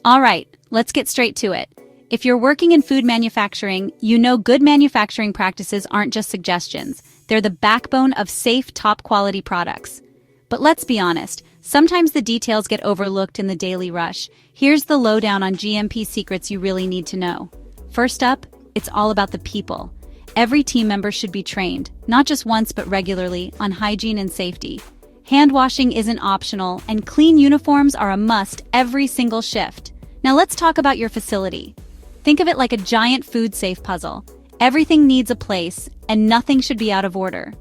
All right, let's get straight to it. If you're working in food manufacturing, you know good manufacturing practices aren't just suggestions. They're the backbone of safe, top-quality products. But let's be honest, sometimes the details get overlooked in the daily rush. Here's the lowdown on GMP secrets you really need to know. First up, it's all about the people. Every team member should be trained, not just once but regularly, on hygiene and safety. Hand washing isn't optional, and clean uniforms are a must every single shift. Now let's talk about your facility. Think of it like a giant food-safe puzzle. Everything needs a place, and nothing should be out of order.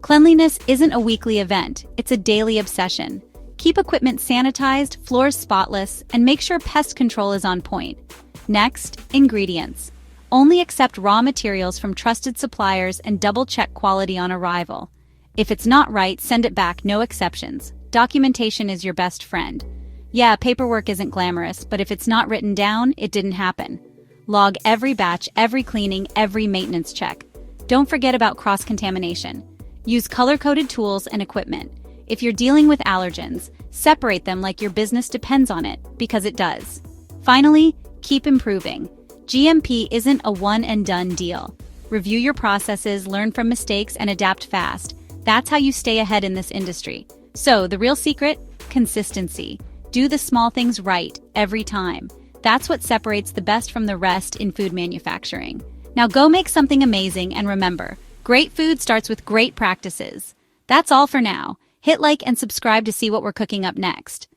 Cleanliness isn't a weekly event, it's a daily obsession. Keep equipment sanitized, floors spotless, and make sure pest control is on point. Next, ingredients. Only accept raw materials from trusted suppliers and double-check quality on arrival. If it's not right, send it back, no exceptions. Documentation is your best friend. Yeah, paperwork isn't glamorous, but if it's not written down, it didn't happen. Log every batch, every cleaning, every maintenance check. Don't forget about cross-contamination. Use color-coded tools and equipment. If you're dealing with allergens, separate them like your business depends on it, because it does. Finally, keep improving. GMP isn't a one-and-done deal. Review your processes, learn from mistakes, and adapt fast. That's how you stay ahead in this industry. So, the real secret? Consistency. Do the small things right, every time. That's what separates the best from the rest in food manufacturing. Now go make something amazing, and remember, great food starts with great practices. That's all for now. Hit like and subscribe to see what we're cooking up next.